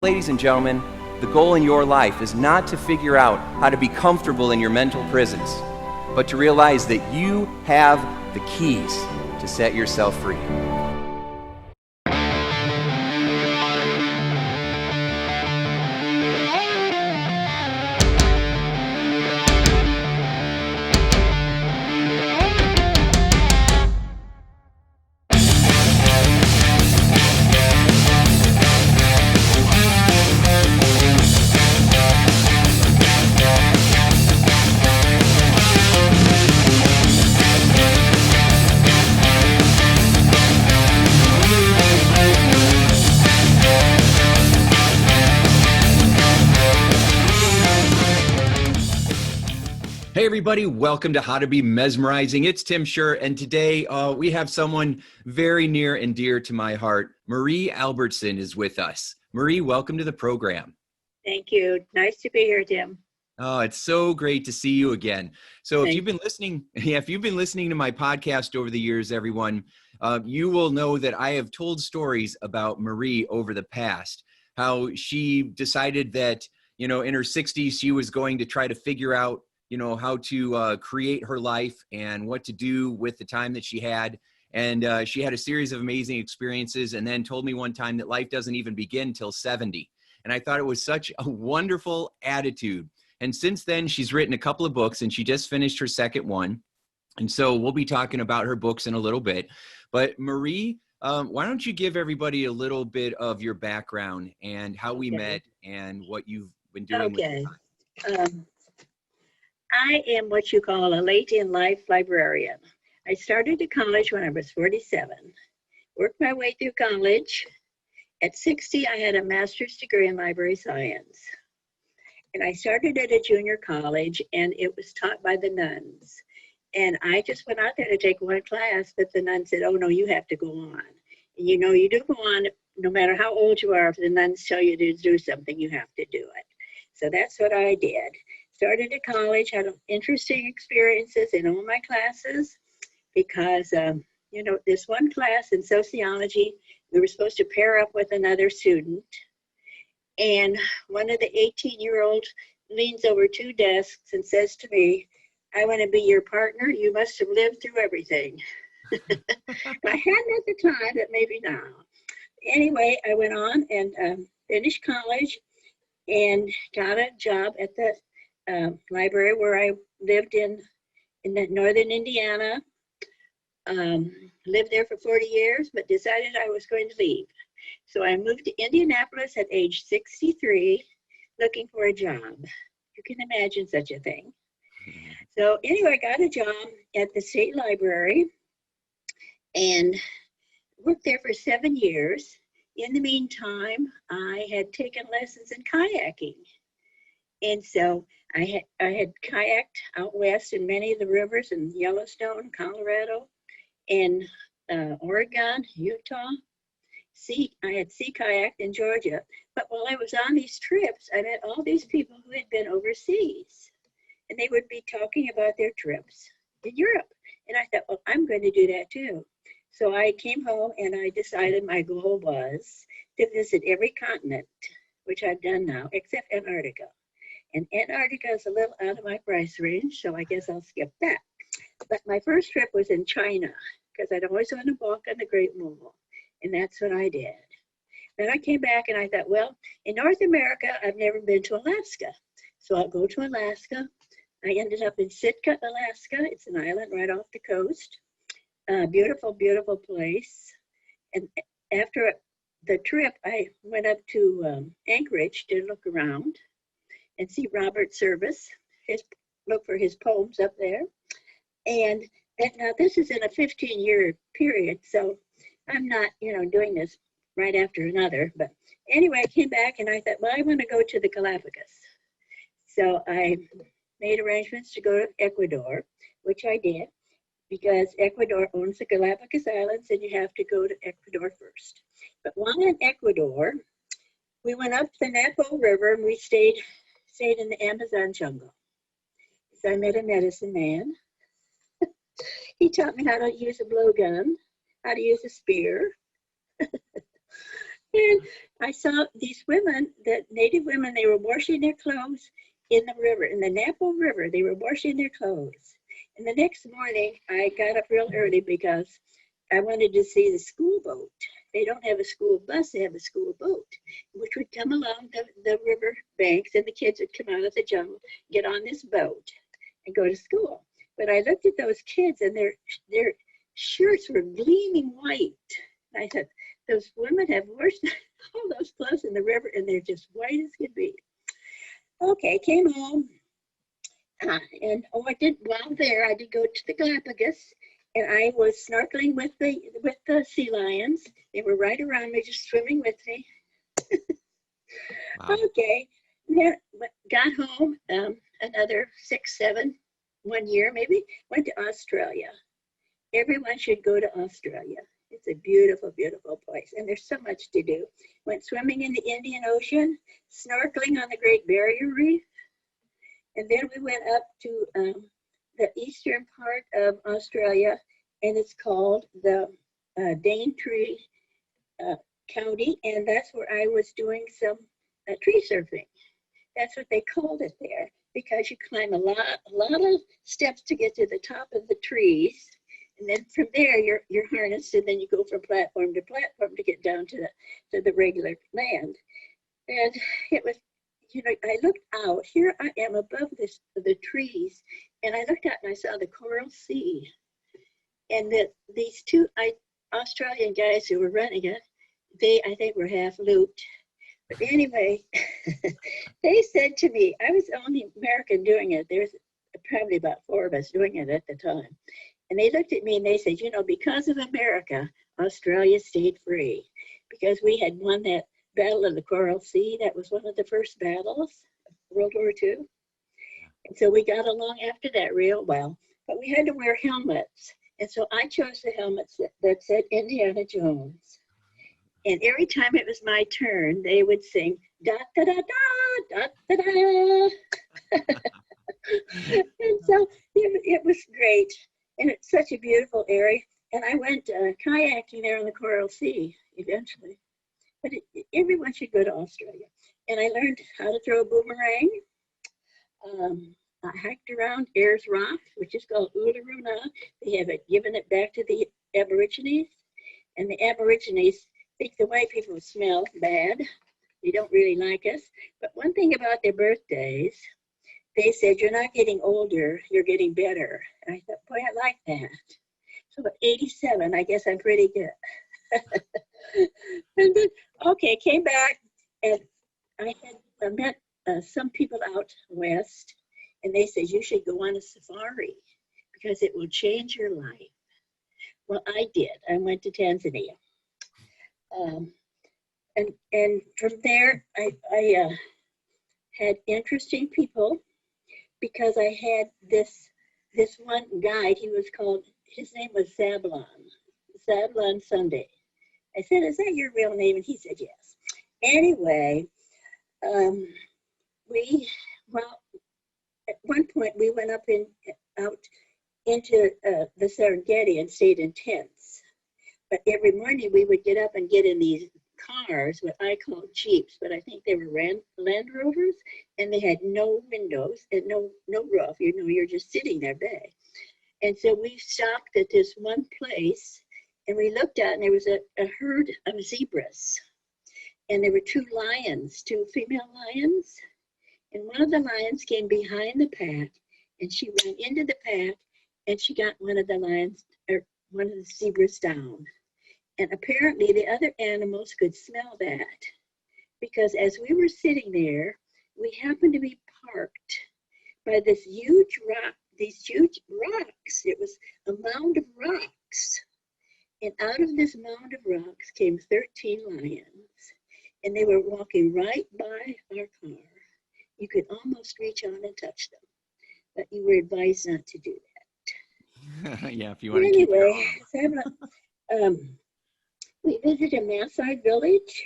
Ladies and gentlemen, the goal in your life is not to figure out how to be comfortable in your mental prisons, but to realize that you have the keys to set yourself free. Hey everybody, welcome to How to Be Mesmerizing. It's Tim Shurr, and today we have someone very near and dear to my heart. Marie Albertson is with us. Marie, welcome to the program. Thank you. Nice to be here, Tim. Oh, it's so great to see you again. So if you've been listening to my podcast over the years, everyone, you will know that I have told stories about Marie over the past, how she decided that, in her 60s, she was going to try to figure out how to create her life and what to do with the time that she had. And she had a series of amazing experiences and then told me one time that life doesn't even begin till 70. And I thought it was such a wonderful attitude. And since then, she's written a couple of books and she just finished her second one. And so we'll be talking about her books in a little bit. But Marie, why don't you give everybody a little bit of your background and how we met and what you've been doing with your time? I am what you call a late in life librarian. I started at college when I was 47, worked my way through college. At 60, I had a master's degree in library science. And I started at a junior college and it was taught by the nuns. And I just went out there to take one class, but the nun said, oh no, you have to go on. And you do go on no matter how old you are. If the nuns tell you to do something, you have to do it. So that's what I did. Started at college, had interesting experiences in all my classes because, this one class in sociology, we were supposed to pair up with another student. And one of the 18-year-olds leans over two desks and says to me, I want to be your partner. You must have lived through everything. I hadn't at the time, but maybe now. Anyway, I went on and finished college and got a job at the library where I lived in northern Indiana. Lived there for 40 years, but decided I was going to leave. So I moved to Indianapolis at age 63, looking for a job. You can imagine such a thing. So anyway, I got a job at the state library and worked there for 7 years. In the meantime, I had taken lessons in kayaking. And so I had kayaked out west in many of the rivers in Yellowstone, Colorado, and Oregon, Utah. I had sea kayaked in Georgia. But while I was on these trips, I met all these people who had been overseas. And they would be talking about their trips in Europe. And I thought, well, I'm going to do that too. So I came home and I decided my goal was to visit every continent, which I've done now, except Antarctica. And Antarctica is a little out of my price range, so I guess I'll skip that. But my first trip was in China, because I'd always wanted to walk on the Great Wall, and that's what I did. Then I came back and I thought, well, in North America, I've never been to Alaska, so I'll go to Alaska. I ended up in Sitka, Alaska. It's an island right off the coast. Beautiful, beautiful place. And after the trip, I went up to Anchorage to look around and see Robert Service, look for his poems up there. And now this is in a 15-year period, so I'm not, doing this right after another. But anyway, I came back and I thought, well, I want to go to the Galapagos. So I made arrangements to go to Ecuador, which I did, because Ecuador owns the Galapagos Islands and you have to go to Ecuador first. But while in Ecuador, we went up the Napo River and we stayed in the Amazon jungle. So I met a medicine man. He taught me how to use a blowgun, how to use a spear. And I saw these women, the native women, they were washing their clothes in the river, in the Napo River. They were washing their clothes. And the next morning, I got up real early because I wanted to see the school boat. They don't have a school bus, they have a school boat, which would come along the river banks, and the kids would come out of the jungle, get on this boat, and go to school. But I looked at those kids, and their shirts were gleaming white. And I thought, those women have washed all those clothes in the river, and they're just white as could be. Okay, came home, and I did, while there, I did go to the Galapagos, and I was snorkeling with the sea lions. They were right around me, just swimming with me. Wow. Okay, then got home, another 1 year maybe, went to Australia. Everyone should go to Australia. It's a beautiful, beautiful place, and there's so much to do. Went swimming in the Indian Ocean, snorkeling on the Great Barrier Reef, and then we went up to the eastern part of Australia, and it's called the Daintree County, and that's where I was doing some tree surfing. That's what they called it there, because you climb a lot of steps to get to the top of the trees. And then from there, you're harnessed, and then you go from platform to platform to get down to the regular land. And it was, you know, I looked out. Here I am above the trees, and I looked out and I saw the Coral Sea. And these two Australian guys who were running it, I think were half looped. But anyway, they said to me, I was the only American doing it. There's probably about 4 of us doing it at the time. And they looked at me and they said, you know, because of America, Australia stayed free. Because we had won that Battle of the Coral Sea. That was one of the first battles of World War II. And so we got along after that real well. But we had to wear helmets. And so I chose the helmets that said Indiana Jones. And every time it was my turn, they would sing, da da da da, da da da. And so it was great. And it's such a beautiful area. And I went kayaking there on the Coral Sea eventually. But everyone should go to Australia. And I learned how to throw a boomerang. I hiked around Ayers Rock, which is called Uluru. They have given it back to the Aborigines. And the Aborigines think the white people smell bad. They don't really like us. But one thing about their birthdays, they said, you're not getting older, you're getting better. And I thought, boy, I like that. So at 87, I guess I'm pretty good. And then, okay, came back, and I had met some people out west, and they said, you should go on a safari because it will change your life. Well, I did. I went to Tanzania. And from there, I had interesting people, because I had this one guide. His name was Zablon Sunday. I said, is that your real name? And he said, yes. Anyway, at one point we went out into the Serengeti and stayed in tents. But every morning we would get up and get in these cars, what I call jeeps, but I think they were Land Rovers, and they had no windows and no roof. You know, you're just sitting there big. And so we stopped at this one place, and we looked out, and there was a herd of zebras. And there were 2 lions, 2 female lions. And one of the lions came behind the pack, and she ran into the pack, and she got one of the zebras down. And apparently the other animals could smell that, because as we were sitting there, we happened to be parked by these huge rocks. It was a mound of rocks. And out of this mound of rocks came 13 lions. And they were walking right by our car. You could almost reach on and touch them, but you were advised not to do that. Yeah, if you want to keep it on. We visited a Maasai village,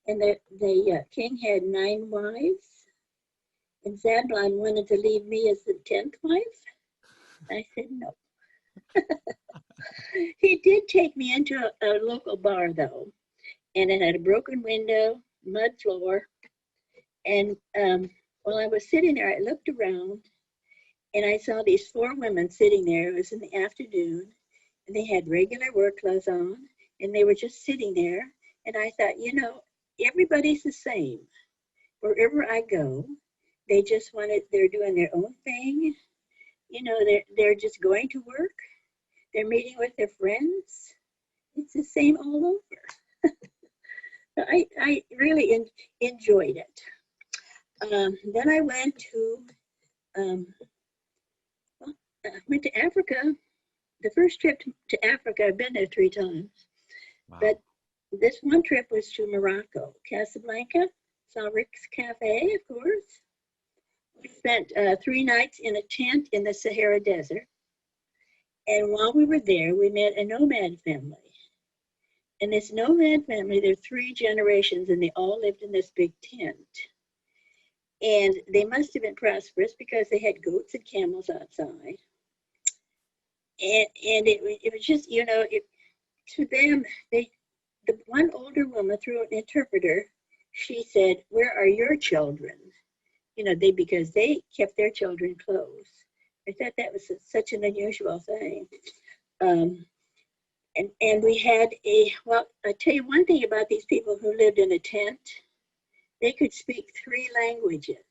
and the king had 9 wives, and Zablon wanted to leave me as the 10th wife. I said no. He did take me into a local bar, though, and it had a broken window, mud floor. And while I was sitting there, I looked around and I saw these 4 women sitting there. It was in the afternoon, and they had regular work clothes on, and they were just sitting there. And I thought, you know, everybody's the same. Wherever I go, they're doing their own thing. You know, they're just going to work. They're meeting with their friends. It's the same all over. So I really enjoyed it. Then I went to Africa. The first trip to Africa, I've been there 3 times. Wow. But this one trip was to Morocco, Casablanca, saw Rick's Cafe, of course. We spent 3 nights in a tent in the Sahara Desert. And while we were there, we met a nomad family. And this nomad family, there are 3 generations, and they all lived in this big tent. And they must have been prosperous because they had goats and camels outside. And it was just, you know, to them, the one older woman, through an interpreter, she said, "Where are your children?" You know, because they kept their children close. I thought that was such an unusual thing. And we had well, I'll tell you one thing about these people who lived in a tent. They could speak 3 languages.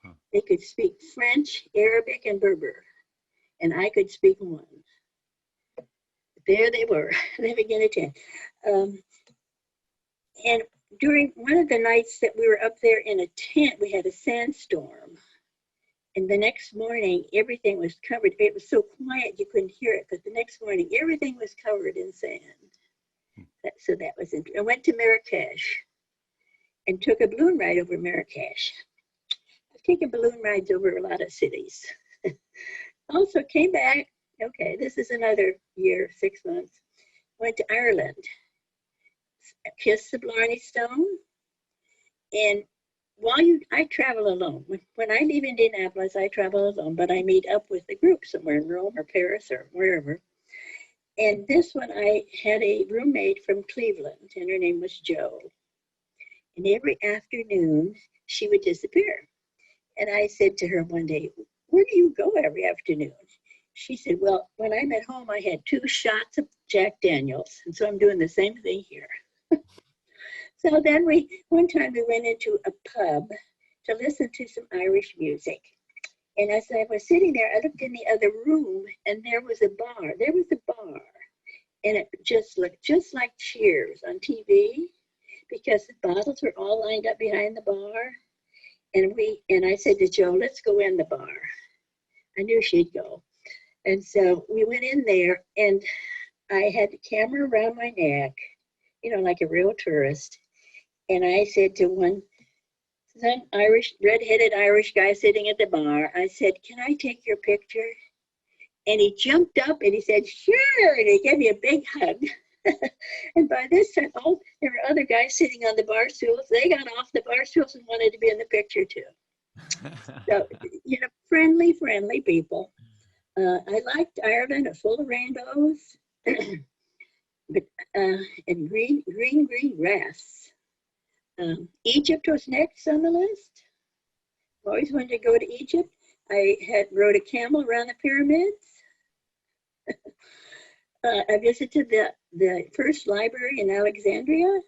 Huh. They could speak French, Arabic, and Berber. And I could speak 1. There they were, living in a tent. And during one of the nights that we were up there in a tent, we had a sandstorm. And the next morning, everything was covered. It was so quiet you couldn't hear it. But the next morning, everything was covered in sand. So that was interesting. I went to Marrakesh and took a balloon ride over Marrakesh. I've taken balloon rides over a lot of cities. Also came back. Okay, this is another year, 6 months. Went to Ireland. Kissed the Blarney Stone. And I travel alone. When I leave Indianapolis, I travel alone, but I meet up with a group somewhere in Rome or Paris or wherever. And this one, I had a roommate from Cleveland, and her name was Jo. And every afternoon, she would disappear. And I said to her one day, "Where do you go every afternoon?" She said, "Well, when I'm at home, I had 2 shots of Jack Daniels, and so I'm doing the same thing here." So then one time we went into a pub to listen to some Irish music. And as I was sitting there, I looked in the other room, and there was a bar. And it just looked just like Cheers on TV, because the bottles were all lined up behind the bar. And I said to Jo, "Let's go in the bar." I knew she'd go. And so we went in there, and I had the camera around my neck, you know, like a real tourist. And I said to some redheaded Irish guy sitting at the bar, I said, "Can I take your picture?" And he jumped up and he said, "Sure." And he gave me a big hug. And by this time, there were other guys sitting on the bar stools. They got off the bar stools and wanted to be in the picture too. So, you know, friendly people. I liked Ireland, full of rainbows, but and green grass. Egypt was next on the list. Always wanted to go to Egypt. I rode a camel around the pyramids. I visited the first library in Alexandria,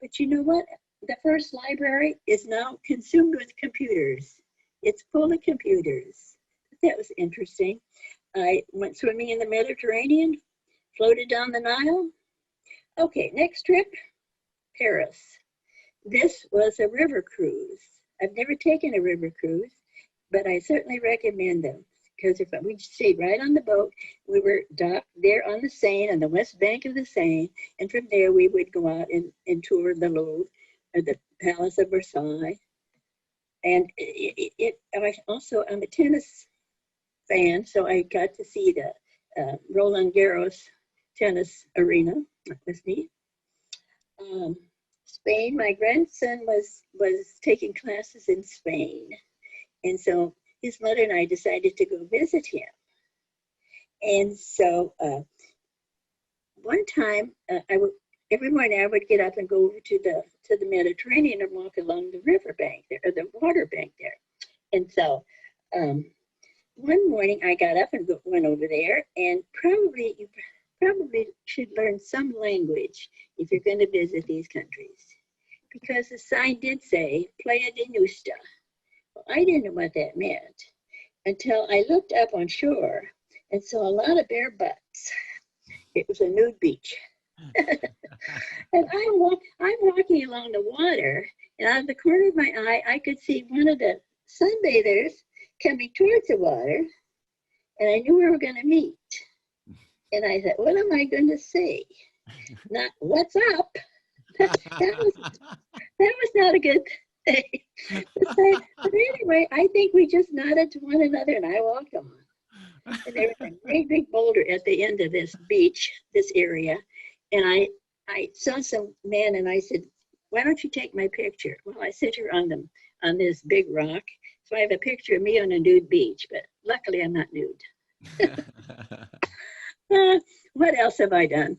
but you know what? The first library is now consumed with computers. It's full of computers. That was interesting. I went swimming in the Mediterranean, floated down the Nile. Okay, next trip, Paris. This was a river cruise. I've never taken a river cruise, but I certainly recommend them, because if we stayed right on the boat, we were docked there on the Seine, on the west bank of the Seine, and from there we would go out and tour the Louvre or the Palace of Versailles. And I'm a tennis fan, so I got to see the Roland Garros tennis arena. That was neat. Spain, my grandson was taking classes in Spain. And so his mother and I decided to go visit him. And so one time every morning I would get up and go over to the Mediterranean and walk along the riverbank there, or the water bank there. And so one morning I got up and went over there, and you probably should learn some language if you're going to visit these countries, because the sign did say Playa de Nuestra. Well, I didn't know what that meant until I looked up on shore and saw a lot of bare butts. It was a nude beach. And I'm walking along the water, and out of the corner of my eye, I could see one of the sunbathers coming towards the water, and I knew we were going to meet. And I thought, what am I going to say? Not, what's up? That was not a good thing. But anyway, I think we just nodded to one another, and I walked on. And there was a great big boulder at the end of this beach, this area. And I saw some man, and I said, why don't you take my picture? Well, I sit here on this big rock. So I have a picture of me on a nude beach, but luckily I'm not nude. What else have I done?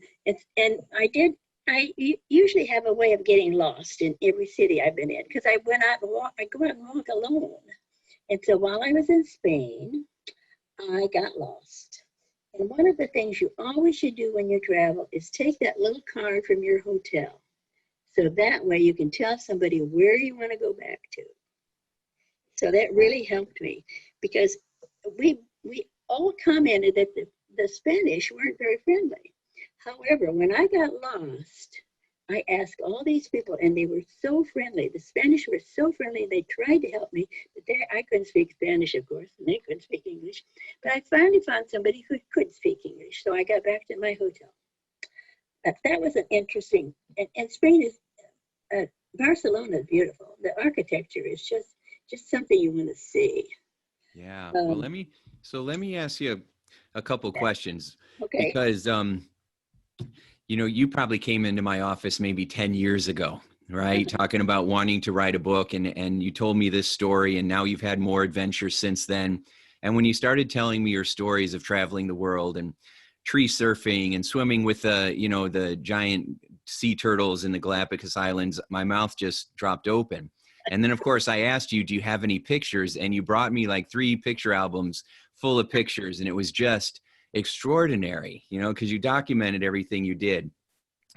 I usually have a way of getting lost in every city I've been in, because I go out and walk alone. And so while I was in Spain, I got lost. And one of the things you always should do when you travel is take that little card from your hotel. So that way you can tell somebody where you want to go back to. So that really helped me, because we all commented that the Spanish weren't very friendly. However, when I got lost, I asked all these people, and they were so friendly. The Spanish were so friendly. They tried to help me, but I couldn't speak Spanish, of course, and they couldn't speak English. But I finally found somebody who could speak English, so I got back to my hotel. That was an interesting, and Spain is, Barcelona is beautiful. The architecture is just something you want to see. Yeah. Well, let me ask you a couple questions. Okay. Because you probably came into my office maybe 10 years ago, right? Talking about wanting to write a book, and you told me this story, and now you've had more adventures since then. And when you started telling me your stories of traveling the world and tree surfing and swimming with the giant sea turtles in the Galapagos Islands, my mouth just dropped open. And then, of course, I asked you, do you have any pictures? And you brought me like 3 picture albums full of pictures, and it was just extraordinary, because you documented everything you did.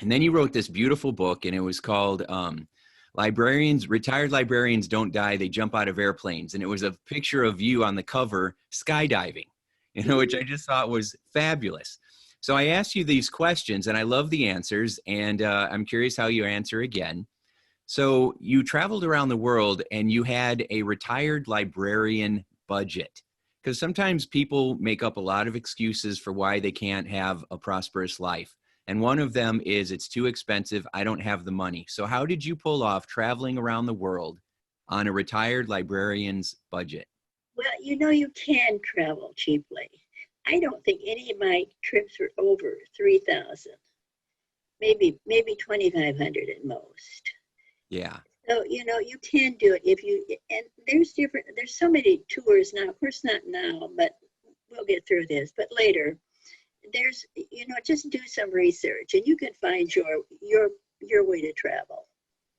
And then you wrote this beautiful book, and it was called Retired Librarians Don't Die, They Jump Out of Airplanes. And it was a picture of you on the cover skydiving, which I just thought was fabulous. So I asked you these questions, and I love the answers, and I'm curious how you answer again. So you traveled around the world, and you had a retired librarian budget. Because sometimes people make up a lot of excuses for why they can't have a prosperous life. And one of them is, it's too expensive, I don't have the money. So how did you pull off traveling around the world on a retired librarian's budget? Well, you can travel cheaply. I don't think any of my trips were over 3,000, maybe 2,500 at most. Yeah. So, you can do it and there's so many tours now, of course not now, but we'll get through this, but later, there's, just do some research, and you can find your way to travel.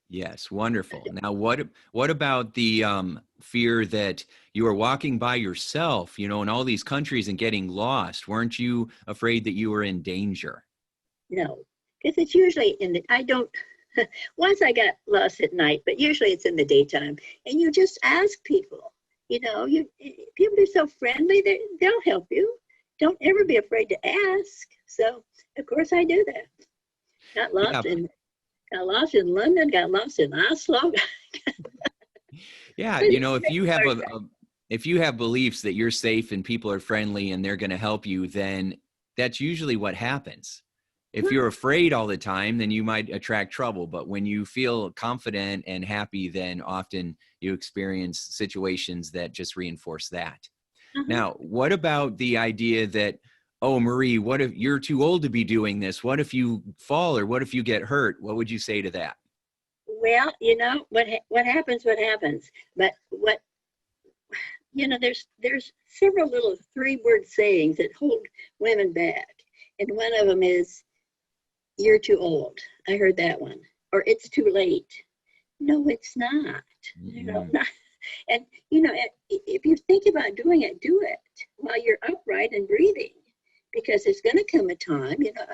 Yes, wonderful. Now, what about the fear that you were walking by yourself, in all these countries and getting lost? Weren't you afraid that you were in danger? No, because it's usually once I got lost at night, but usually it's in the daytime, and you just ask people. People are so friendly; they'll help you. Don't ever be afraid to ask. So, of course, I do that. Got lost in London. Got lost in Oslo. Yeah, if you have beliefs that you're safe and people are friendly and they're going to help you, then that's usually what happens. If you're afraid all the time, then you might attract trouble. But when you feel confident and happy, then often you experience situations that just reinforce that. Now, what about the idea that, oh, Marie, what if you're too old to be doing this? What if you fall, or what if you get hurt? What would you say to that? Well, what happens. But there's several little 3-word sayings that hold women back. And one of them is, you're too old. I heard that one. Or it's too late. No, it's not. You know, not, and you know, if you think about doing it, do it while you're upright and breathing, because there's going to come a time, you know,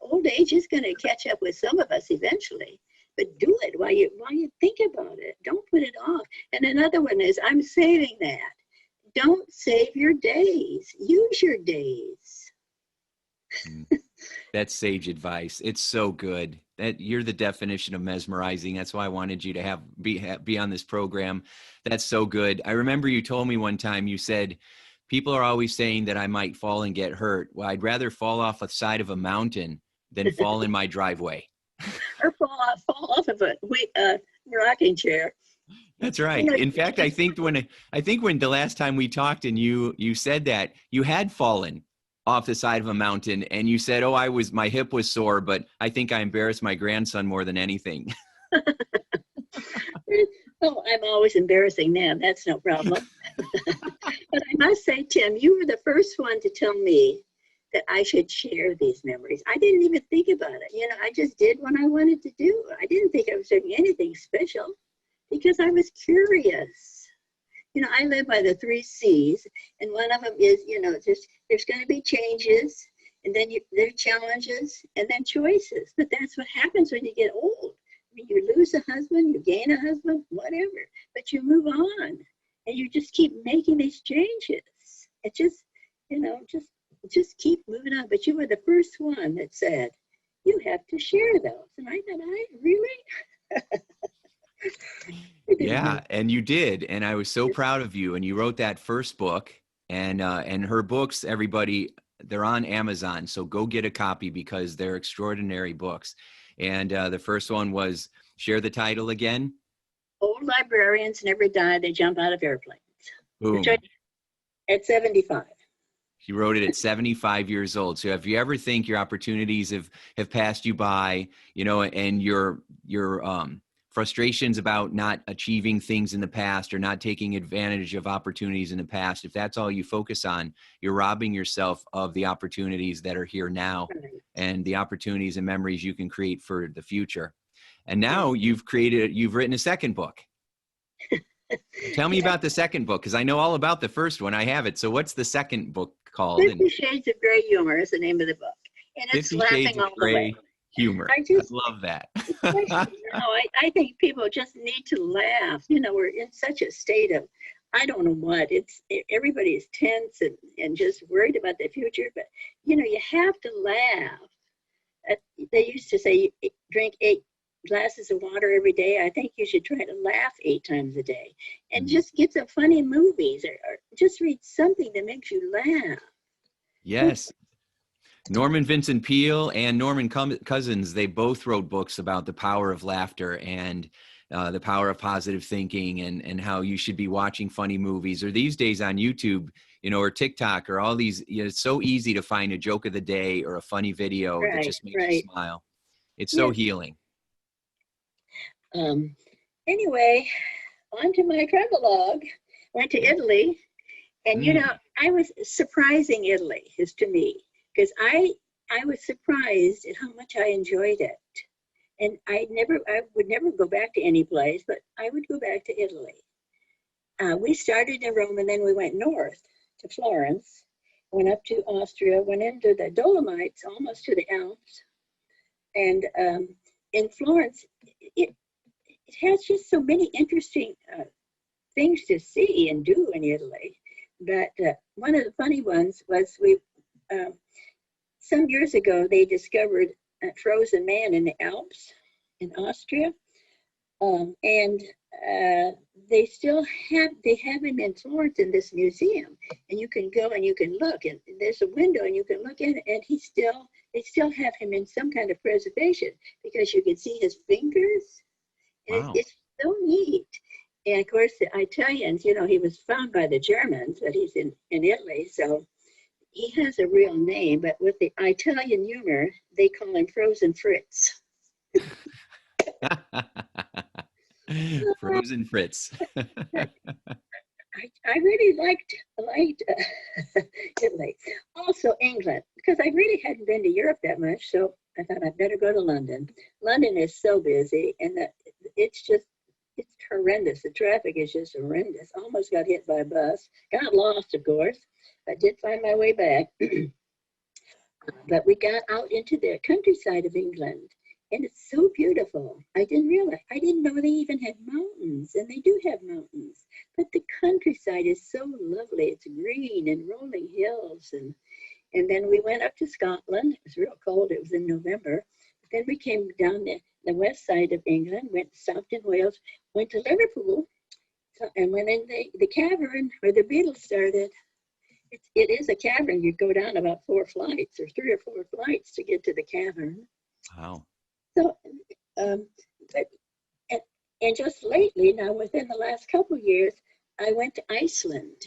old age is going to catch up with some of us eventually. But do it while you think about it. Don't put it off. And another one is, I'm saving that. Don't save your days. Use your days. That's sage advice. It's so good. That you're the definition of mesmerizing. That's why I wanted you to be on this program. That's so good. I remember you told me one time, you said, people are always saying that I might fall and get hurt. Well, I'd rather fall off the side of a mountain than fall in my driveway. Or fall off of a rocking chair. That's right. In fact, I think when the last time we talked and you said that, you had fallen off the side of a mountain and you said, oh, my hip was sore, but I think I embarrassed my grandson more than anything. Oh, I'm always embarrassing them. That's no problem. But I must say, Tim, you were the first one to tell me that I should share these memories. I didn't even think about it. You know, I just did what I wanted to do. I didn't think I was doing anything special because I was curious. You know, I live by the 3 C's, and one of them is, you know, just there's going to be changes, and then there are challenges, and then choices. But that's what happens when you get old. I mean, you lose a husband, you gain a husband, whatever, but you move on, and you just keep making these changes. It just, you know, just keep moving on. But you were the first one that said, you have to share those. And I thought, really? Yeah, and you did. And I was so proud of you. And you wrote that first book, and her books, everybody, they're on Amazon. So go get a copy because they're extraordinary books. And the first one was, share the title again. Old librarians never die. They jump out of airplanes. Boom. At 75. She wrote it at 75 years old. So if you ever think your opportunities have passed you by, you know, and your frustrations about not achieving things in the past or not taking advantage of opportunities in the past, if that's all you focus on, you're robbing yourself of the opportunities that are here now and the opportunities and memories you can create for the future. And now you've written a second book. Tell me about the second book, because I know all about the first one. I have it. So what's the second book called? 50 Shades of Grey Humor is the name of the book. And it's 50 Shades laughing of all the way. Grey Humor. I love that. I think people just need to laugh. You know, we're in such a state of, I don't know what, everybody is tense and just worried about the future. But, you know, you have to laugh. They used to say, drink 8 glasses of water every day. I think you should try to laugh 8 times a day, and just get some funny movies or just read something that makes you laugh. Yes. Norman Vincent Peale and Norman Cousins, they both wrote books about the power of laughter and the power of positive thinking and how you should be watching funny movies, or these days on YouTube, you know, or TikTok, or all these, you know, it's so easy to find a joke of the day or a funny video that just makes you smile. It's so healing. Anyway, on to my travelogue. Went to Italy, and you know, I was surprising Italy is to me, because I was surprised at how much I enjoyed it. And I would never go back to any place, but I would go back to Italy. We started in Rome, and then we went north to Florence, went up to Austria, went into the Dolomites, almost to the Alps. And in Florence, it has just so many interesting things to see and do in Italy. But one of the funny ones was some years ago, they discovered a frozen man in the Alps in Austria. And they still have him in Florence in this museum, and you can go and you can look, and there's a window and you can look in, and they still have him in some kind of preservation because you can see his fingers. Wow. It's so neat. And of course, the Italians, you know, he was found by the Germans, but he's in Italy, so he has a real name, but with the Italian humor, they call him Frozen Fritz. Frozen Fritz. I really liked Italy. Also England, because I really hadn't been to Europe that much, so I thought I'd better go to London. London is so busy, and it's horrendous. The traffic is just horrendous. Almost got hit by a bus. Got lost, of course. I did find my way back. But we got out into the countryside of England, and it's so beautiful. I didn't know they even had mountains, and they do have mountains. But the countryside is so lovely. It's green and rolling hills, and then we went up to Scotland. It was real cold. It was in November. Then we came down the west side of England, stopped in Wales, went to Liverpool, and went in the cavern where the Beatles started. It is a cavern. You go down about 4 flights or 3 or 4 flights to get to the cavern. Wow. So, and just lately, now within the last couple of years, I went to Iceland.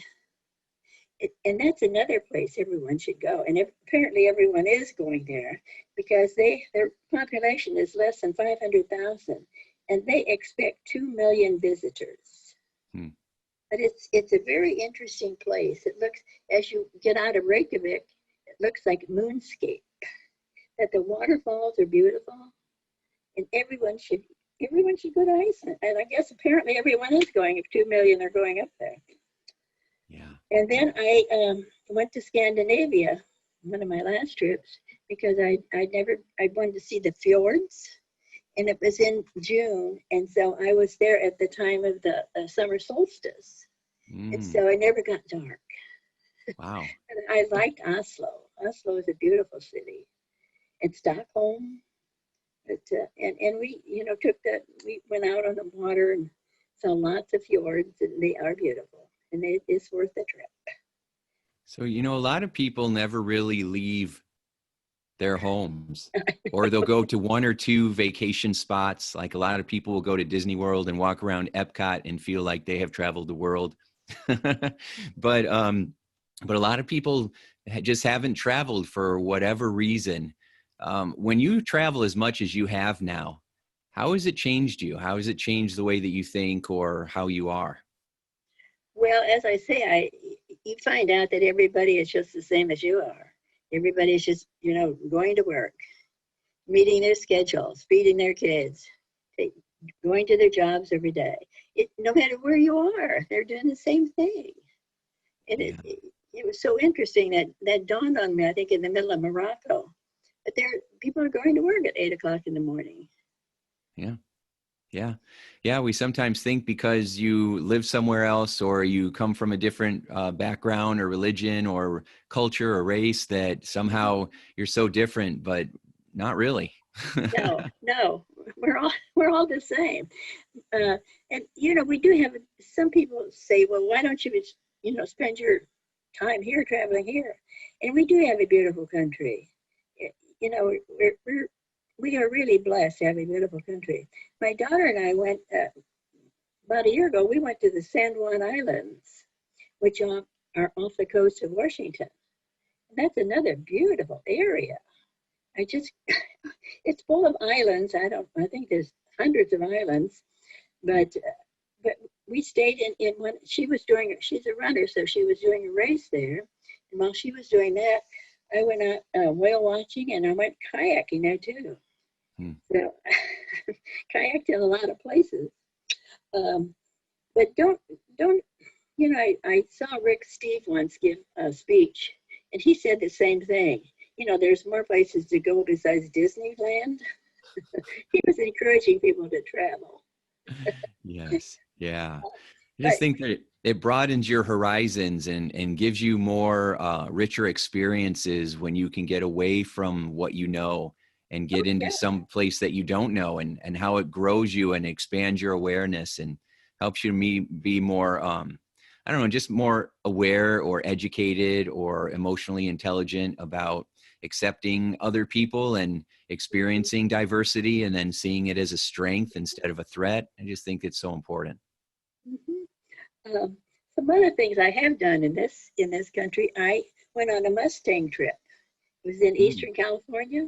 And that's another place everyone should go. And apparently everyone is going there because their population is less than 500,000, and they expect 2 million visitors. But it's a very interesting place. It looks, as you get out of Reykjavik, it looks like moonscape. That the waterfalls are beautiful, and everyone should go to Iceland. And I guess apparently everyone is going. If 2 million are going up there. Yeah. And then I went to Scandinavia, one of my last trips, because I wanted to see the fjords. And it was in June, and so I was there at the time of the summer solstice. And so I never got dark. Wow. And I liked Oslo. Oslo is a beautiful city. And Stockholm. And we, we went out on the water and saw lots of fjords, and they are beautiful. And it's worth the trip. So, a lot of people never really leave their homes, or they'll go to 1 or 2 vacation spots. Like a lot of people will go to Disney World and walk around Epcot and feel like they have traveled the world. But a lot of people just haven't traveled for whatever reason. When you travel as much as you have now, how has it changed you? How has it changed the way that you think or how you are? Well, as I say, you find out that everybody is just the same as you are. Everybody's just, going to work, meeting their schedules, feeding their kids, going to their jobs every day. No matter where you are, they're doing the same thing. And it was so interesting that dawned on me, I think, in the middle of Morocco. But people are going to work at 8 o'clock in the morning. Yeah. We sometimes think because you live somewhere else or you come from a different background or religion or culture or race that somehow you're so different, but not really. No, we're all the same. And we do have some people say, well, why don't you spend your time here, traveling here? And we do have a beautiful country. We are really blessed to have a beautiful country. My daughter and I went, about a year ago, we went to the San Juan Islands, which are off the coast of Washington. And that's another beautiful area. It's full of islands. I think there's hundreds of islands, but we stayed in one. She's a runner, so she was doing a race there. And while she was doing that, I went out whale watching, and I went kayaking there too. So kayaked in a lot of places. But I saw Rick Steve once give a speech, and he said the same thing. There's more places to go besides Disneyland. He was encouraging people to travel. Yes. Yeah. I just think that it broadens your horizons and gives you more richer experiences when you can get away from what you know and get into some place that you don't know, and how it grows you and expands your awareness and helps you be more, just more aware or educated or emotionally intelligent about accepting other people and experiencing diversity and then seeing it as a strength instead of a threat. I just think it's so important. Some other things I have done in this country, I went on a Mustang trip. It was in Eastern California,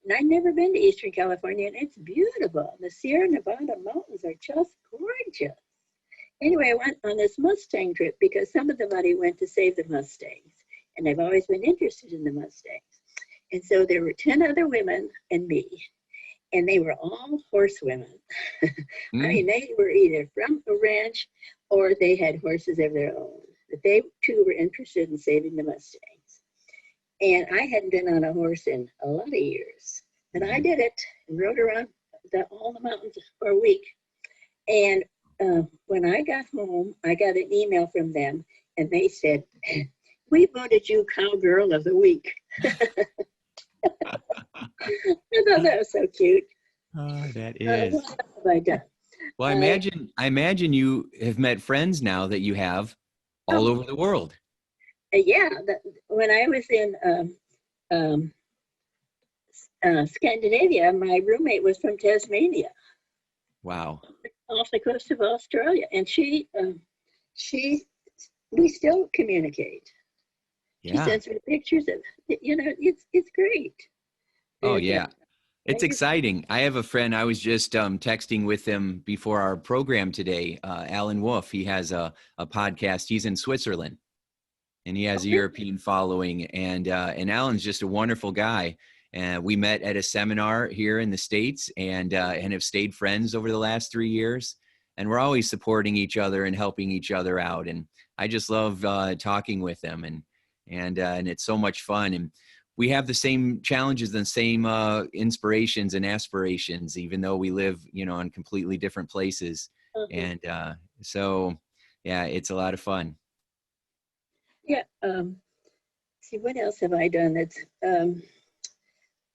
and I'd never been to Eastern California, and it's beautiful. The Sierra Nevada mountains are just gorgeous. Anyway, I went on this Mustang trip because somebody went to save the Mustangs, and I've always been interested in the Mustangs. And so there were 10 other women and me, and they were all horsewomen. I mean, they were either from a ranch or they had horses of their own. But they too were interested in saving the Mustangs. And I hadn't been on a horse in a lot of years. And I did it and rode around all the mountains for a week. And when I got home, I got an email from them, and they said, "We voted you Cowgirl of the Week." I thought that was so cute. Oh, that is. What have I done? Well, I imagine you have met friends now that you have all over the world. Yeah, when I was in Scandinavia, my roommate was from Tasmania. Wow. Off the coast of Australia, and we still communicate. Yeah. She sends me pictures of, it's great. Oh, yeah. It's exciting. I have a friend, I was just texting with him before our program today, Alan Wolf. He has a podcast. He's in Switzerland, and he has a European following. And Alan's just a wonderful guy. And we met at a seminar here in the States and have stayed friends over the last 3 years. And we're always supporting each other and helping each other out. And I just love talking with them, and it's so much fun. And we have the same challenges and same inspirations and aspirations, even though we live, in completely different places. And so, yeah, it's a lot of fun. Yeah. See, what else have I done? That's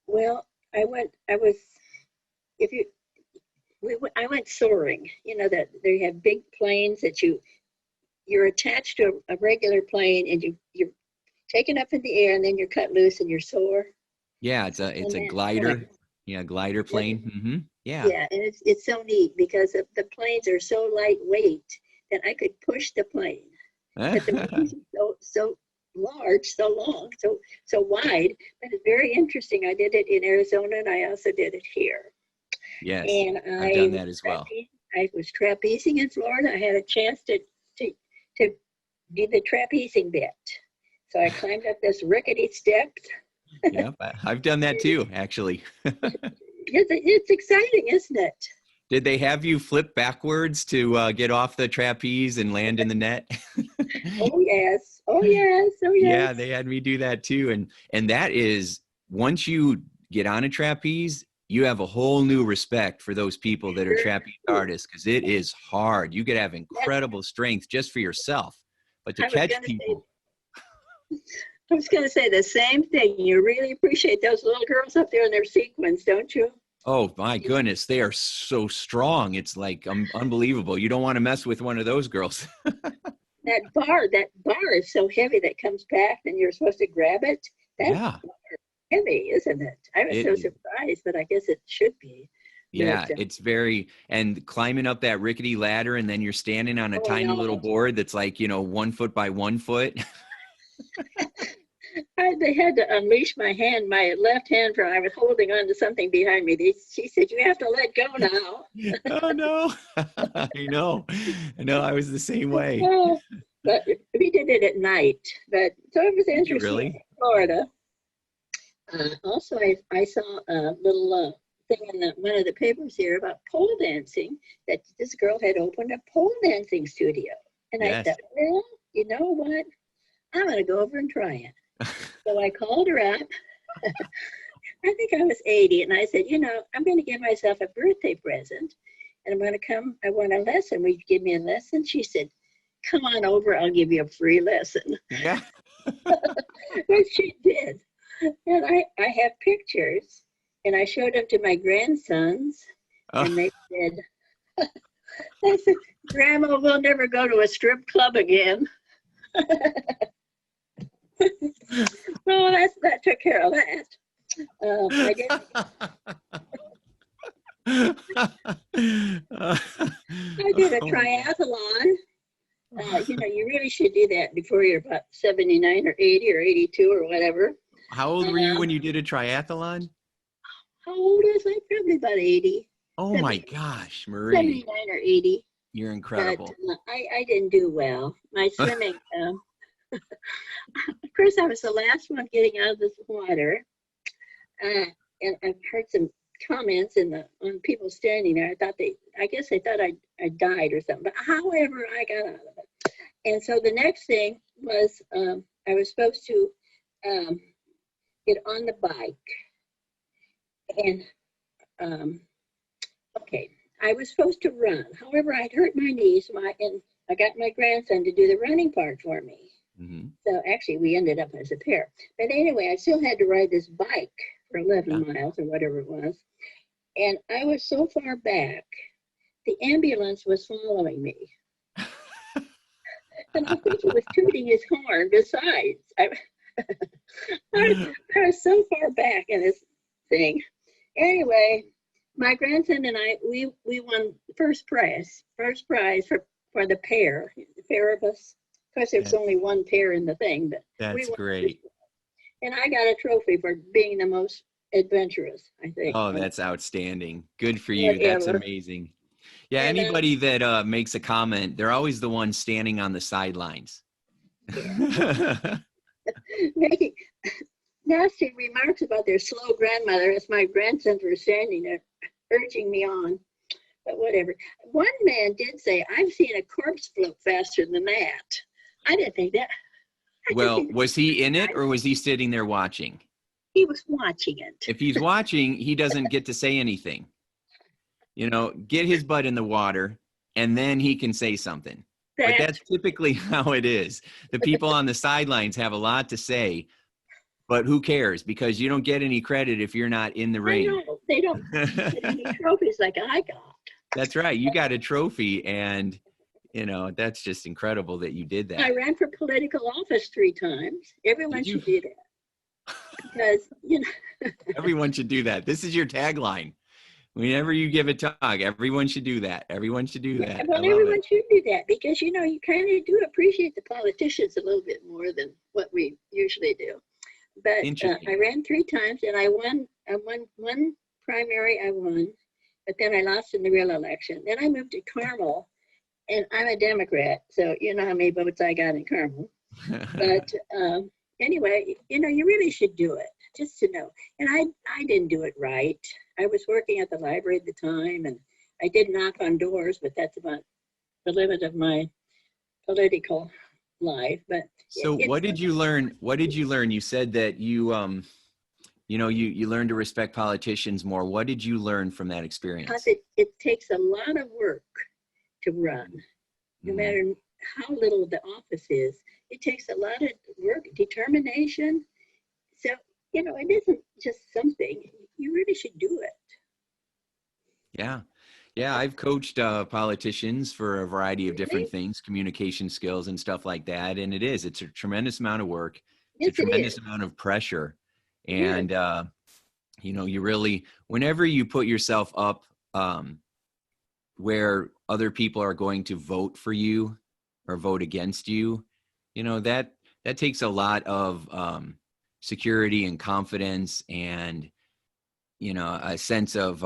well, I went soaring. That they have big planes that you're attached to a regular plane, and you're taken up in the air, and then you're cut loose and you're soar. Yeah, it's a glider. Yeah, glider plane. Mm-hmm. Yeah. Yeah, and it's so neat because the planes are so lightweight that I could push the plane. But the wings are so large, so long, so wide. But it's very interesting. I did it in Arizona, and I also did it here. Yes, and I've done that as well. I was trapezing in Florida. I had a chance to do the trapezing bit. So I climbed up this rickety steps. Yeah, I've done that too, actually. It's exciting, isn't it? Did they have you flip backwards to get off the trapeze and land in the net? Oh yes. Yeah, they had me do that too. And that is, once you get on a trapeze, you have a whole new respect for those people that are trapeze artists, because it is hard. You could have incredible strength just for yourself, but to catch people. I was going to say the same thing. You really appreciate those little girls up there in their sequins, don't you? Oh my goodness, they are so strong. It's like unbelievable. You don't want to mess with one of those girls. That bar is so heavy that comes back, and you're supposed to grab it. That's heavy, isn't it? I was so surprised, but I guess it should be. Yeah, it's very, and climbing up that rickety ladder, and then you're standing on a tiny little board that's like, 1 foot by 1 foot. They had to unleash my left hand from, I was holding on to something behind me. She said, "You have to let go now." Oh, no. I know, I was the same way. But we did it at night. So it was interesting. Really? In Florida. Also, I saw a little thing in one of the papers here about pole dancing, that this girl had opened a pole dancing studio. And I thought, well, you know what? I'm going to go over and try it. So I called her up. I think I was 80, and I said, I'm going to give myself a birthday present, and I'm going to come. I want a lesson. Will you give me a lesson? She said, "Come on over. I'll give you a free lesson." Yeah. But she did. And I have pictures, and I showed them to my grandsons, and they said, "Grandma, we'll never go to a strip club again." Well, that took care of that. I did a triathlon. You really should do that before you're about 79 or 80 or 82 or whatever. How old were you when you did a triathlon? How old was I? Probably about 80. Oh my gosh, Marie. 79 or 80. You're incredible. But, I didn't do well. My swimming, of course, I was the last one getting out of this water. And I've heard some comments on people standing there. I guess they thought I died or something. But however, I got out of it. And so the next thing was I was supposed to get on the bike. And okay, I was supposed to run. However, I'd hurt my knees, and I got my grandson to do the running part for me. Mm-hmm. So actually, we ended up as a pair. But anyway, I still had to ride this bike for 11 miles or whatever it was. And I was so far back, the ambulance was following me. And I think he was tooting his horn besides. I was so far back in this thing. Anyway, my grandson and I, we won first prize for the pair of us. Of course, there's only one pair in the thing, but that's great. And I got a trophy for being the most adventurous, I think. Oh, that's outstanding. Good for you. That's amazing. Yeah, and anybody that makes a comment, they're always the ones standing on the sidelines. Yeah. Making nasty remarks about their slow grandmother as my grandsons were standing there urging me on. But whatever. One man did say, I've seen a corpse float faster than that. I didn't think that. Well, was he in it or was he sitting there watching? He was watching it. If he's watching, he doesn't get to say anything. You know, get his butt in the water and then he can say something. But that's typically how it is. The people on the sidelines have a lot to say, but who cares? Because you don't get any credit if you're not in the ring. No, they don't get any trophies like I got. That's right. You got a trophy, and, you know, that's just incredible that you did that. I ran for political office 3 times. Everyone should do that. Because, you know. Everyone should do that. This is your tagline. Whenever you give a talk, everyone should do that. Everyone should do that. Yeah, well, everyone should do that because, you know, you kind of do appreciate the politicians a little bit more than what we usually do. But I ran 3 times and I won one primary. I won, but then I lost in the real election. Then I moved to Carmel, and I'm a Democrat, so you know how many votes I got in Carmel. But anyway, you know, you really should do it just to know. And I didn't do it right. I was working at the library at the time, and I did knock on doors, but that's about the limit of my political life. But so what did you learn? What did you learn? You said that you learned to respect politicians more. What did you learn from that experience? Because it takes a lot of work to run, no matter how little the office is. It takes a lot of work, determination. So, you know, it isn't just something. You really should do it. Yeah. Yeah, I've coached politicians for a variety of different things, communication skills and stuff like that. And it's a tremendous amount of work. It's a tremendous amount of pressure. And, you know, you really, whenever you put yourself up where other people are going to vote for you or vote against you, you know, that takes a lot of security and confidence and, you know, a sense of,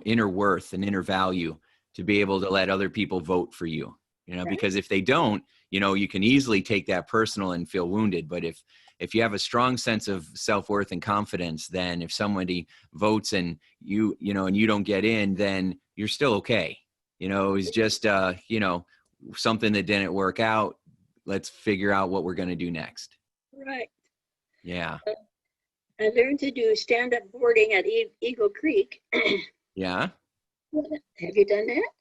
inner worth and inner value to be able to let other people vote for you, you know, because if they don't, you know, you can easily take that personal and feel wounded. But if you have a strong sense of self-worth and confidence, then if somebody votes and you don't get in, then you're still okay. You know, it was just, something that didn't work out. Let's figure out what we're going to do next. Right. Yeah. I learned to do stand-up boarding at Eagle Creek. Yeah. Have you done that?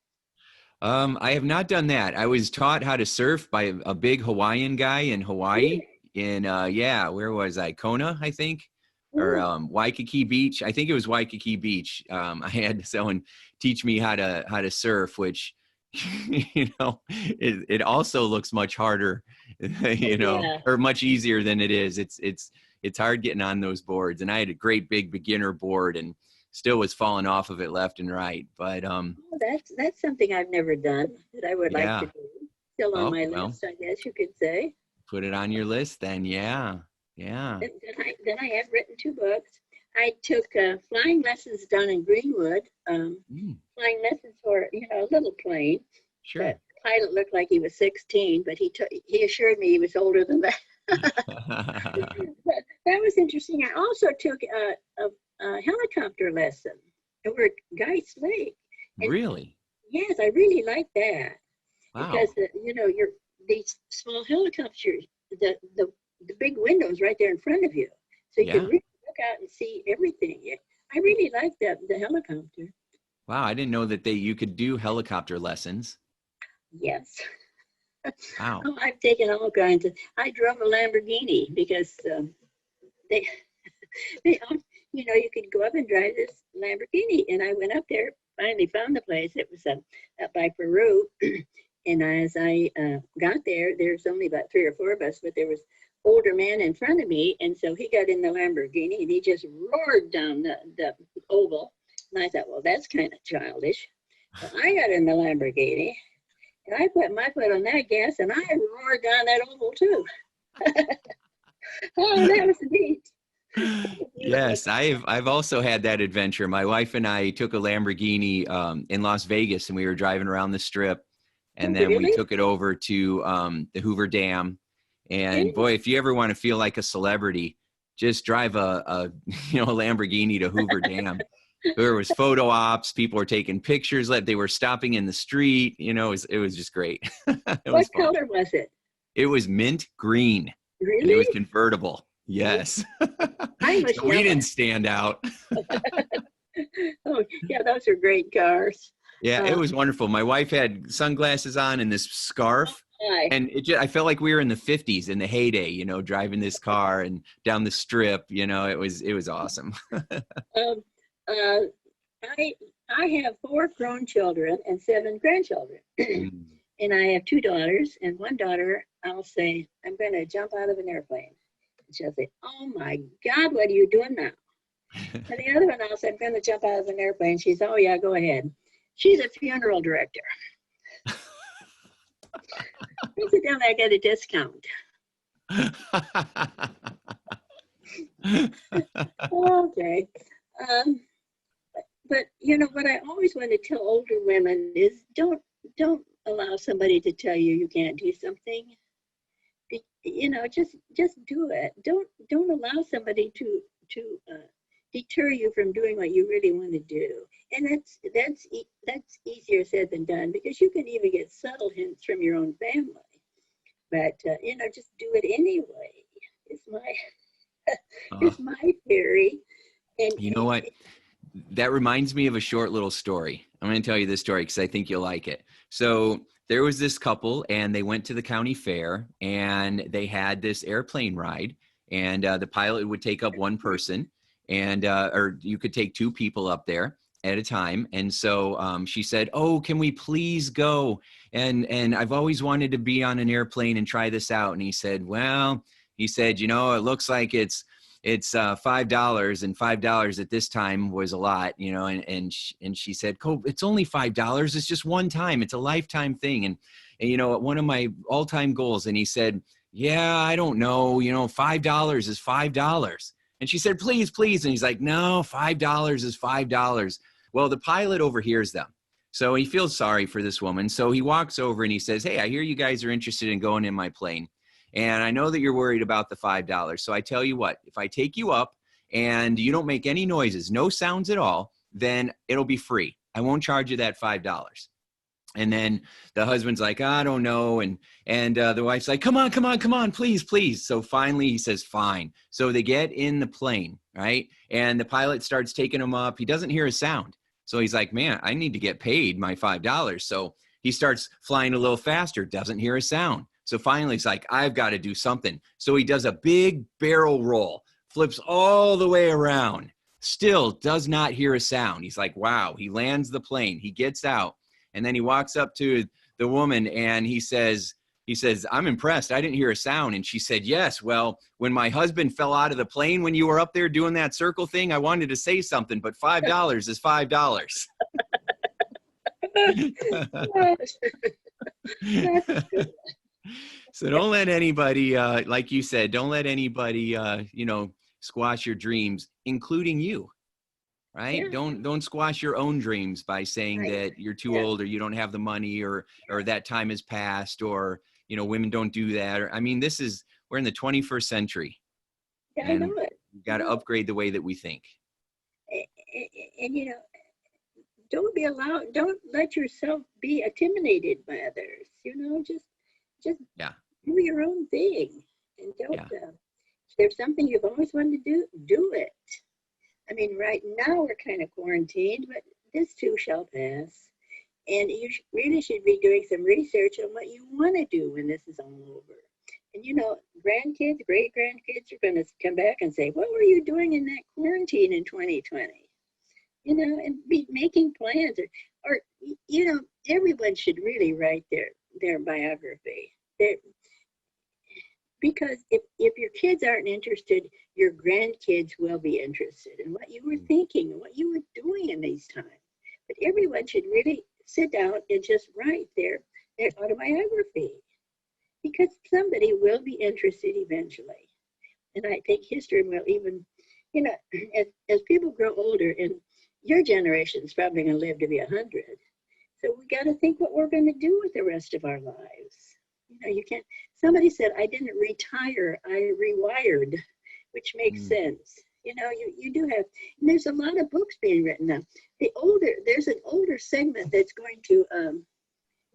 I have not done that. I was taught how to surf by a big Hawaiian guy in Hawaii. Where was I? Kona, I think, or Waikiki Beach. I think it was Waikiki Beach. I had someone teach me how to surf, which, you know, it also looks much harder, you know, or much easier than it is. It's hard getting on those boards, and I had a great big beginner board and still was falling off of it left and right. But that's something I've never done that I would like to do. Still on my list, I guess you could say. Put it on your list then. Yeah. Then I have written 2 books. I took flying lessons down in Greenwood. Flying lessons for a little plane. Sure. The pilot looked like he was 16, but he assured me he was older than that. That was interesting. I also took a helicopter lesson over at Geist Lake. And Really? yes, I really liked that Wow. because you're these small helicopters, the big windows right there in front of you, so you can Yeah. really look out and see everything. Yeah, I really liked the helicopter. Wow. I didn't know that you could do helicopter lessons. Yes. Wow. Oh, I've taken all kinds of. I drove a Lamborghini because they, you could go up and drive this Lamborghini, and I went up there. Finally found the place. It was up by Peru, and as I got there, there's only about 3 or 4 of us, but there was older man in front of me, and so he got in the Lamborghini and he just roared down the oval, and I thought, well, that's kind of childish. So I got in the Lamborghini. And I put my foot on that gas, and I roared down that oval too. Oh, that was neat. Yes, I've also had that adventure. My wife and I took a Lamborghini in Las Vegas, and we were driving around the Strip, and Oh, then we really? took it over to the Hoover Dam. And Okay. boy, if you ever want to feel like a celebrity, just drive a Lamborghini to Hoover Dam. There was photo ops. People were taking pictures. They were stopping in the street. It was just great. It What was fun. color was it? It was mint green, and it was Really? convertible. Yes. Mine was So we yellow. didn't stand out. Oh, yeah, those are great cars. Yeah, it was wonderful. My wife had sunglasses on and this scarf, Hi. and I felt like we were in the 50s in the heyday, driving this car and down the Strip. It was awesome. Um, uh, I have 4 grown children and 7 grandchildren, Mm. and I have 2 daughters. And one daughter, I'll say, I'm going to jump out of an airplane. And she'll say, "Oh my God, what are you doing now?" And the other one, I'll say, "I'm going to jump out of an airplane." She says, "Oh yeah, go ahead." She's a funeral director. I sit down there, I get a discount. Okay. Um, but what I always want to tell older women is don't allow somebody to tell you you can't do something. Just do it. Don't allow somebody to deter you from doing what you really want to do. And that's easier said than done, because you can even get subtle hints from your own family. But just do it anyway. It's my Uh, it's my theory. And you know what? That reminds me of a short little story. I'm going to tell you this story because I think you'll like it. So there was this couple, and they went to the county fair, and they had this airplane ride, and the pilot would take up one person, and or you could take 2 people up there at a time. And so she said, "Oh, can we please go? And I've always wanted to be on an airplane and try this out." And he said, "It looks like it's $5, and $5 at this time was a lot, and she said, it's only $5. It's just one time. It's a lifetime thing. And one of my all-time goals." And he said, "Yeah, I don't know, $5 is $5. And she said, "Please, please." And he's like, "No, $5 is $5. Well, the pilot overhears them. So he feels sorry for this woman. So he walks over and he says, "Hey, I hear you guys are interested in going in my plane. And I know that you're worried about the $5. So I tell you what, if I take you up and you don't make any noises, no sounds at all, then it'll be free. I won't charge you that $5. And then the husband's like, "I don't know." And the wife's like, come on, please, please. So finally he says, fine. So they get in the plane, right? And the pilot starts taking them up. He doesn't hear a sound. So he's like, "Man, I need to get paid my $5. So he starts flying a little faster, doesn't hear a sound. So finally he's like, "I've got to do something." So he does a big barrel roll, flips all the way around, still does not hear a sound. He's like, wow. He lands the plane. He gets out. And then he walks up to the woman and he says, "I'm impressed. I didn't hear a sound." And she said, "Yes. Well, when my husband fell out of the plane, when you were up there doing that circle thing, I wanted to say something, but $5 is $5. So don't let anybody, like you said, don't let anybody, squash your dreams, including you. Right? Yeah, Don't squash your own dreams by saying right. that you're too Yeah, old, or you don't have the money, or that time has passed, or women don't do that. Or, I mean, this is we're in the 21st century. Yeah, I know it. We've got to upgrade the way that we think. And you know, don't let yourself be intimidated by others. You know, just Yeah. do your own thing, and don't. Yeah. If there's something you've always wanted to do it. I mean, right now we're kind of quarantined, but this too shall pass. And you really should be doing some research on what you want to do when this is all over. And you know, grandkids, great grandkids are going to come back and say, "What were you doing in that quarantine in 2020?" You know, and be making plans, or you know, everyone should really write their biography. Because if your kids aren't interested, your grandkids will be interested in what you were thinking and what you were doing in these times. But everyone should really sit down and just write their autobiography, because somebody will be interested eventually. And I think history will even, you know, as people grow older, and your generation is probably going to live to be 100. So we got to think what we're going to do with the rest of our lives. You know, you can't, somebody said, I didn't retire, I rewired, which makes sense. You know, you do have, and there's a lot of books being written now. There's an older segment that's going to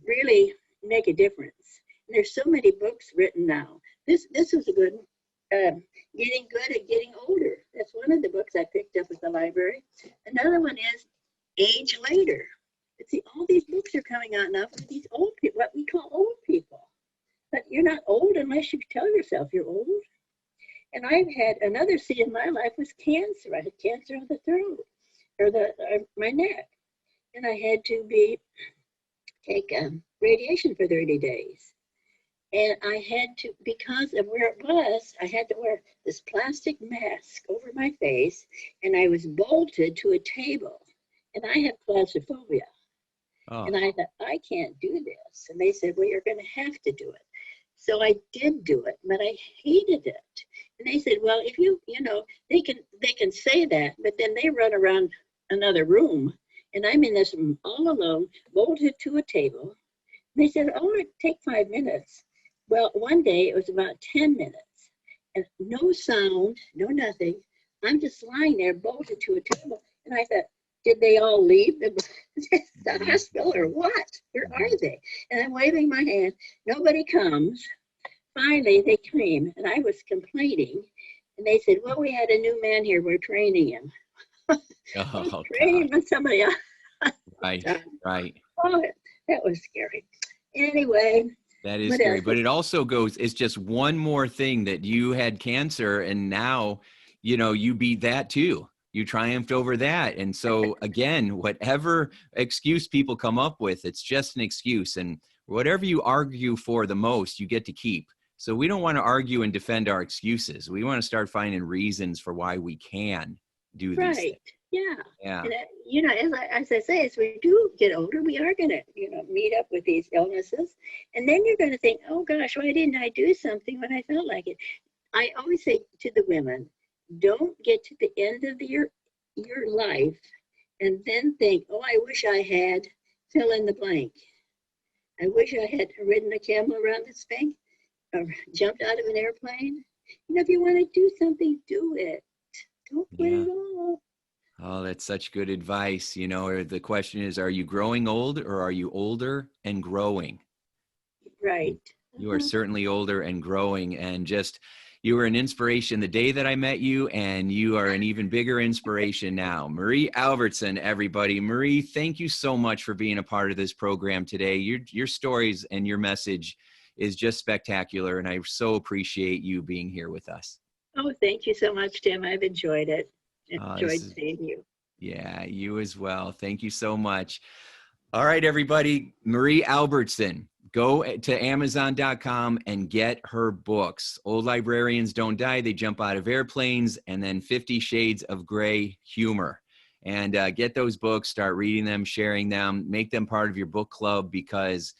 really make a difference. And there's so many books written now. This is a good one. Getting good at getting older. That's one of the books I picked up at the library. Another one is Age Later. See, all these books are coming out now for these old people, what we call old people. But you're not old unless you tell yourself you're old. And I've had another C in my life was cancer. I had cancer of the throat, or my neck. And I had to take radiation for 30 days. And I had to, because of where it was, I had to wear this plastic mask over my face, and I was bolted to a table. And I have claustrophobia. Oh. And I thought, I can't do this. And they said, well, you're going to have to do it. So I did do it, but I hated it. And they said, well, if you know, they can say that, but then they run around another room, and I'm in this room all alone, bolted to a table. And they said, oh, it'll take 5 minutes. Well, one day it was about 10 minutes, and no sound, no nothing. I'm just lying there bolted to a table, and I thought, did they all leave the hospital or what? Where are they? And I'm waving my hand. Nobody comes. Finally, they came, and I was complaining. And they said, well, we had a new man here. We're training him. Training with somebody else. Right. Oh, that was scary. Anyway. That is scary. But it also goes, it's just one more thing that you had cancer, and now, you know, you beat that too. You triumphed over that. And so again, whatever excuse people come up with, it's just an excuse. And whatever you argue for the most, you get to keep. So we don't want to argue and defend our excuses. We want to start finding reasons for why we can do these things. Yeah. And, you know, as I say, as we do get older, we are going to, you know, meet up with these illnesses. And then you're going to think, oh gosh, why didn't I do something when I felt like it? I always say to the women, don't get to the end of your life and then think, oh, I wish I had fill in the blank. I wish I had ridden a camel around the Sphinx or jumped out of an airplane. You know, if you want to do something, do it. Don't quit it all. Oh, that's such good advice. You know, or the question is, are you growing old, or are you older and growing? Right. You are certainly older and growing, and just, you were an inspiration the day that I met you, and you are an even bigger inspiration now. Marie Albertson, everybody. Marie, thank you so much for being a part of this program today. Your stories and your message is just spectacular, and I so appreciate you being here with us. Oh, thank you so much, Tim. I've enjoyed it. Enjoyed seeing you. Yeah, you as well. Thank you so much. All right, everybody. Marie Albertson. Go to Amazon.com and get her books. Old Librarians Don't Die. They Jump Out of Airplanes, and then 50 Shades of Grey Humor. And get those books, start reading them, sharing them, make them part of your book club, because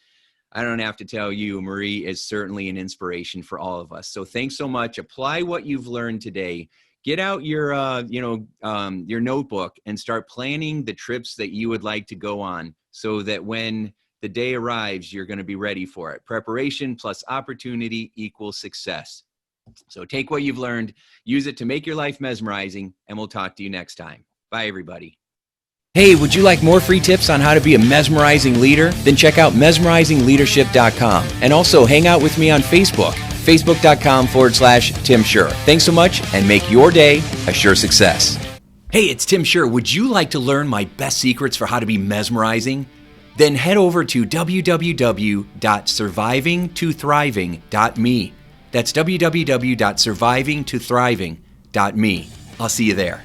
I don't have to tell you, Marie is certainly an inspiration for all of us. So thanks so much. Apply what you've learned today. Get out your, your notebook and start planning the trips that you would like to go on, so that when the day arrives, you're going to be ready for it. Preparation plus opportunity equals success. So take what you've learned, use it to make your life mesmerizing, and we'll talk to you next time. Bye, everybody. Hey, would you like more free tips on how to be a mesmerizing leader? Then check out mesmerizingleadership.com and also hang out with me on Facebook, facebook.com/Tim Shurr. Thanks so much and make your day a sure success. Hey, it's Tim Shurr. Would you like to learn my best secrets for how to be mesmerizing? Then head over to www.survivingtothriving.me. That's www.survivingtothriving.me. I'll see you there.